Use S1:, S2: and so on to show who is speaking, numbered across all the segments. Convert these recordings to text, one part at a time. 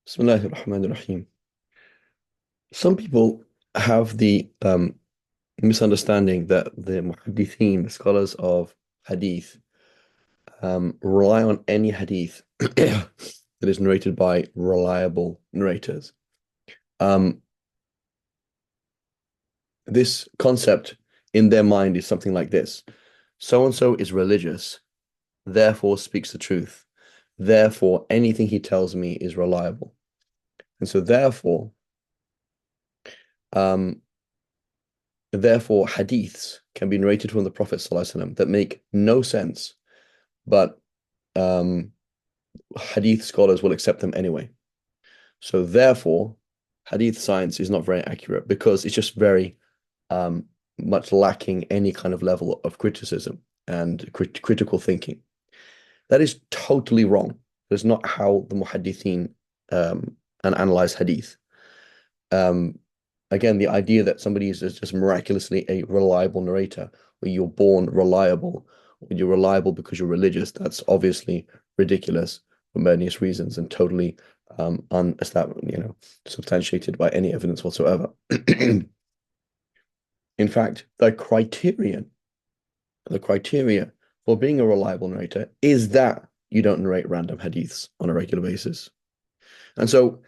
S1: Bismillahir Rahmanir Rahim. Some people have the misunderstanding that the muhaddithin, the scholars of hadith, rely on any hadith that is narrated by reliable narrators. Um, this concept in their mind is something like this. So and so is religious, therefore speaks the truth. Therefore, anything he tells me is reliable. And so um, therefore, hadiths can be narrated from the Prophet ﷺ that make no sense, but um, hadith scholars will accept them anyway. So therefore, hadith science is not very accurate because it's just very um, much lacking any kind of level of criticism and critical thinking. That is totally wrong. That's not how the muhaddithin and analyze hadith. Um, Again, the idea that somebody is just miraculously a reliable narrator, or you're born reliable, or you're reliable because you're religious, that's obviously ridiculous for various reasons and totally substantiated by any evidence whatsoever. In fact, the criteria for being a reliable narrator is that you don't narrate random hadiths on a regular basis. And so,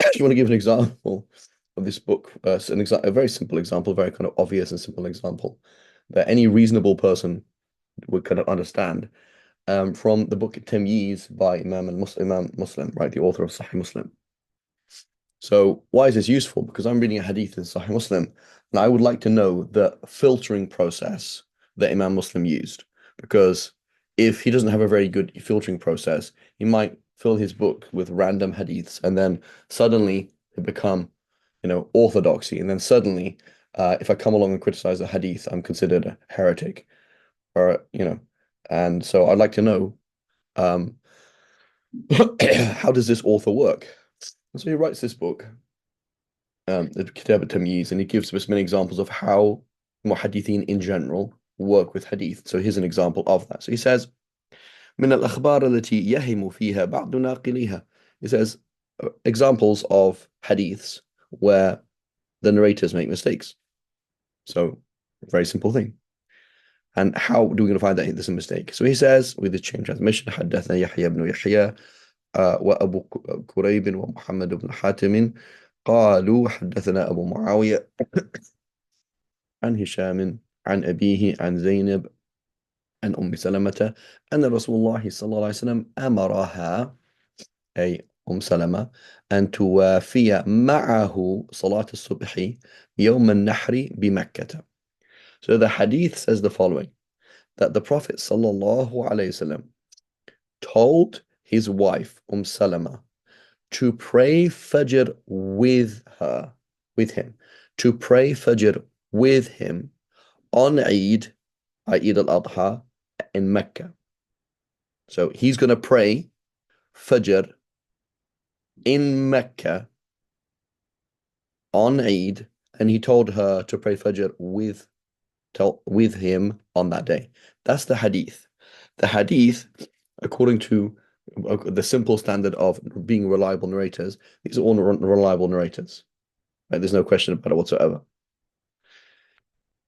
S1: if you want to give an example of this book, a very simple example, very kind of obvious and simple example that any reasonable person would kind of understand, from the book Tamyiz by Imam Muslim, right, the author of Sahih Muslim. So why is this useful? Because I'm reading a hadith in Sahih Muslim, and I would like to know the filtering process that Imam Muslim used. Because if he doesn't have a very good filtering process, he might fill his book with random hadiths, and then suddenly they become, orthodoxy. And then suddenly, if I come along and criticize the hadith, I'm considered a heretic, or. And so I'd like to know, um, how does this author work? And so he writes this book, the Kitab al-Tamyiz, and he gives us many examples of how muhaddithin in general work with hadith. So here's an example of that. So he says, من الأخبار التي يهم فيها بعض ناقليها. He says examples of hadiths where the narrators make mistakes. So, very simple thing. And how do we going to find that there's a mistake? So he says, with the change transmission, حدثنا يحيى بن يحيى وأبو كريب ومحمد بن حاتم قالوا حدثنا أبو معاوية عن هشام عن أبيه عن زينب عن أم سلمة أن رسول الله صلى الله عليه وسلم أمرها، أي سلمة، أن توافي معه صلاة الصبح يوم النحر بمكة. So the hadith says the following, that the Prophet sallallahu alaihi wasallam told his wife Salama to pray Fajr with him, to pray Fajr with him on Eid, Eid al-Adha, in Mecca. So he's going to pray Fajr in Mecca on Eid, and he told her to pray Fajr with him on that day. That's the hadith. The hadith, according to the simple standard of being reliable narrators, these are all reliable narrators. Right? There's no question about it whatsoever.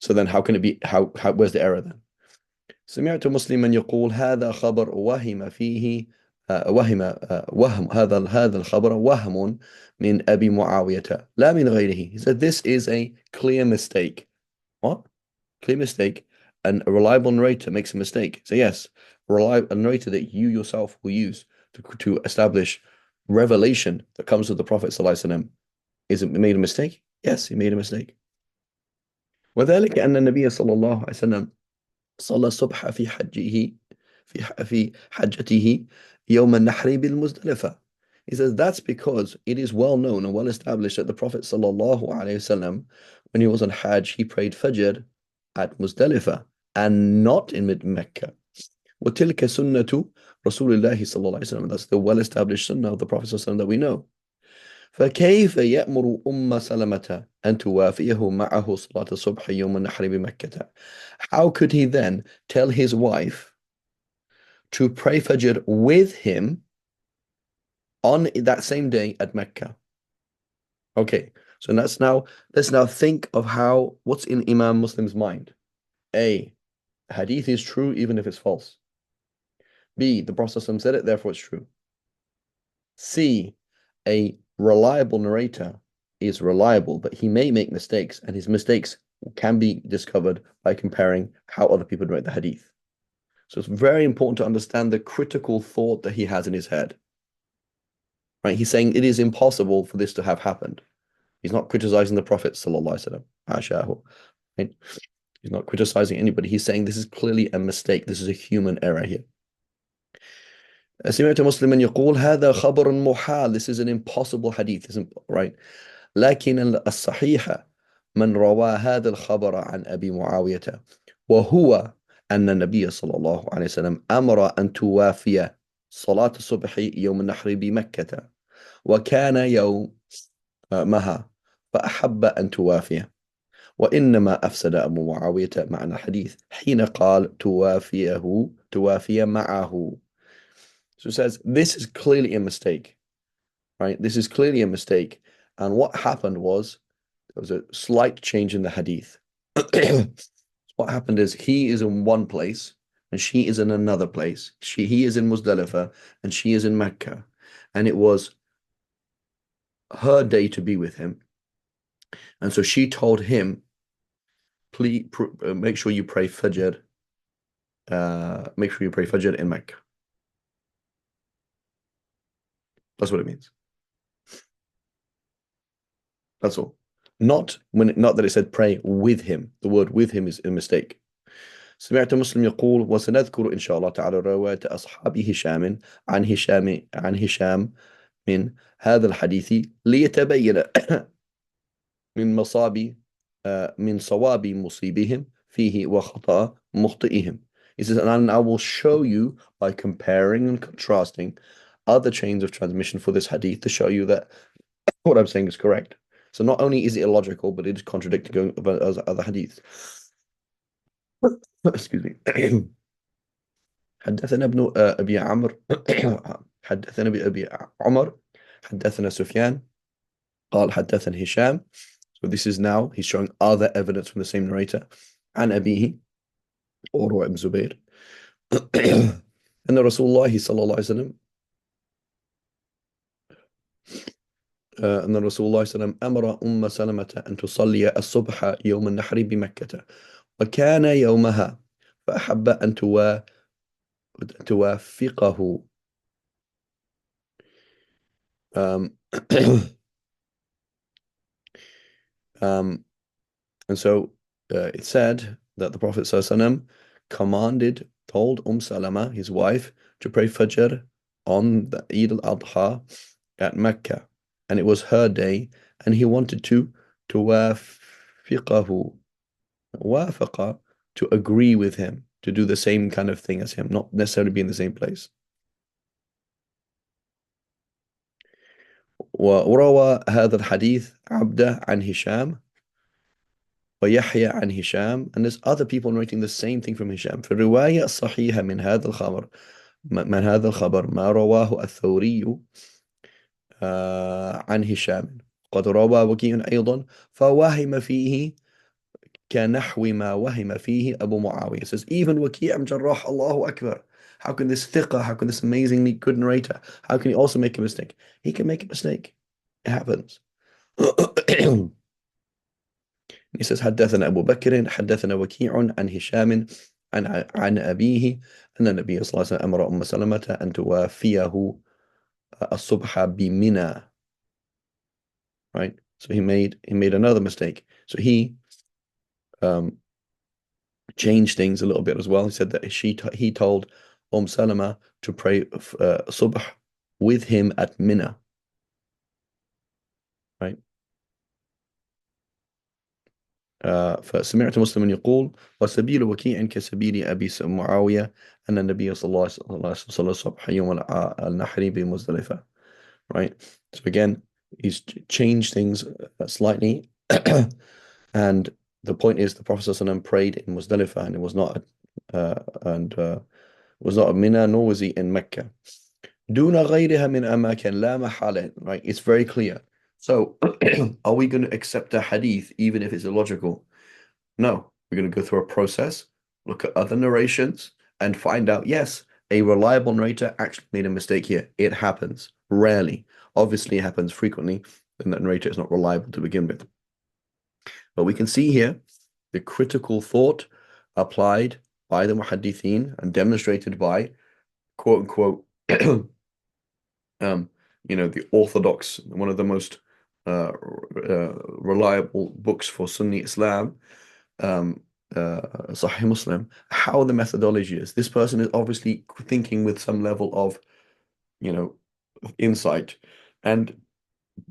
S1: So then how can it be, where's the error then? سمعت مسلما يقول هذا خبر وهم فيه وهم هذا الخبر وهم من أبي معاوية لا من غيره. He said this is a clear mistake. What? Clear mistake. And a reliable narrator makes a mistake. So yes, a narrator that you yourself will use to establish revelation that comes with the Prophet ﷺ, is it made a mistake? Yes, he made a mistake. وذلك أن النبي صلى الله عليه وسلم صلى الصبح في حجه في حجته يوم النحر بالمزدلفة. He says that's because it is well known and well established that the Prophet sallallahu alaihi wasallam, when he was on Hajj, he prayed Fajr at Muzdalifah and not in Mecca. وتلك سنة رسول الله صلى الله عليه وسلم. That's the well-established sunnah of the Prophet sallallahu alaihi wasallam that we know. فكيف يأمر سلمة أن توافيه معه صلاة الصبح يوم النحر بمكة? How could he then tell his wife to pray Fajr with him on that same day at Mecca. Okay, so let's now think of how what's in Imam Muslim's mind. A, hadith is true even if it's false. B, the Prophet ﷺ said it, therefore it's true. C, a reliable narrator is reliable, but he may make mistakes, and his mistakes can be discovered by comparing how other people narrate the hadith. So it's very important to understand the critical thought that he has in his head. Right? He's saying it is impossible for this to have happened. He's not criticizing the Prophet sallallahu alaihi wasallam. Right? He's not criticizing anybody. He's saying this is clearly a mistake. This is a human error here. سمعت مسلما يقول هذا خبر محال. This is an impossible hadith, right? لكن الصحيح من روى هذا الخبر عن أبي معاوية وهو أن النبي صلى الله عليه وسلم أمر أن توافي صلاة الصبح يوم النحر بمكة وكان يومها فأحب أن توافي وإنما أفسد أبو معاوية معنى الحديث حين قال توافي معه. So it says this is clearly a mistake, right? This is clearly a mistake. And what happened was there was a slight change in the hadith. What happened is he is in one place and she is in another place. He is in Muzdalifah and she is in Mecca. And it was her day to be with him. And so she told him, please make sure you pray Fajr. Make sure you pray Fajr in Mecca. That's what it means. That's all. Not that it said pray with him. The word with him is a mistake. سمعت مسلم يقول وسنذكر إن شاء الله تعالى رواية أصحاب هشام من هذا الحديث ليتبين من صواب مصيبهم فيه وخطأ مخطئهم. He says, and I will show you by comparing and contrasting other chains of transmission for this hadith to show you that what I'm saying is correct. So not only is it illogical, but it is contradicting other hadiths. Excuse me. حدثنا ابن أبي عمرو حدثنا أبي عمر حدثنا سفيان قال حدثنا هشام. So this is now, he's showing other evidence from the same narrator. عن أبيه عروة بن زبير أن رسول الله صلى الله عليه وسلم أن رسول الله صلى الله عليه وسلم أمر أم سلمة أن تصلي الصبح يوم النحر بمكة وكان يومها فأحب أن توافقه. And so it said that the Prophet ﷺ told Salama, his wife, to pray Fajr on the Eid al-Adha at Mecca. And it was her day, and he wanted to wafiqahu, wafaqa, to agree with him, to do the same kind of thing as him, not necessarily be in the same place. وروى هذا الحديث عبده عن هشام ويحيى عن هشام, and there's other people narrating the same thing from Hisham. في الرواية الصحيحة من هذا الخبر ما رواه الثوري عن هشام قد روى وكيع أيضا فوهم فيه كنحو ما وهم فيه أبو معاوية. It says even Waki' ibn Jarrah, Allahu Akbar, how can this thiqah, how can this amazingly good narrator, how can he also make a mistake? He can make a mistake. It happens. He says حدثنا أبو بكر حدثنا وكيع عن هشام عن أبيه أن النبي صلى الله عليه وسلم أمر أم سلمة أن توافيه الصبح بمنى. Right? So he made another mistake. So he changed things a little bit as well. He said that he told Salama to pray subh with him at Mina. Right? فسمعت مسلم يقول وسبيل وكيع كسبيل أبي معاوية أن النبي صلى الله عليه وسلم صلى الصبح يوم النحر بمزدلفة. Right? So again, he's changed things slightly. And the point is the Prophet ﷺ prayed in Muzdalifah, and it was not at Mina, nor was he in Mecca. دون غيرها من أماكن لا محالة, right? It's very clear. So, are we going to accept a hadith even if it's illogical? No, we're going to go through a process, look at other narrations, and find out, yes, a reliable narrator actually made a mistake here. It happens rarely. Obviously, it happens frequently, and that narrator is not reliable to begin with. But we can see here the critical thought applied by the muhaddithin and demonstrated by quote unquote the orthodox, one of the most reliable books for Sunni Islam, Sahih Muslim, how the methodology is. This person is obviously thinking with some level of, insight, and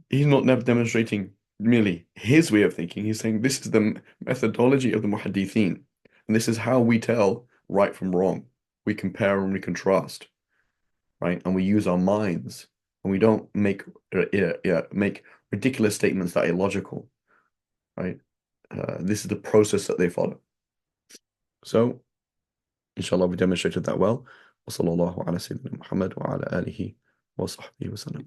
S1: he's not demonstrating merely his way of thinking. He's saying this is the methodology of the muhaddithin, and this is how we tell right from wrong. We compare and we contrast, right? And we use our minds, and we don't make ridiculous statements that are illogical, right? This is the process that they follow. So, inshallah, we demonstrated that well. وصلى الله على سيدنا محمد وعلى آله وصحبه وسلم.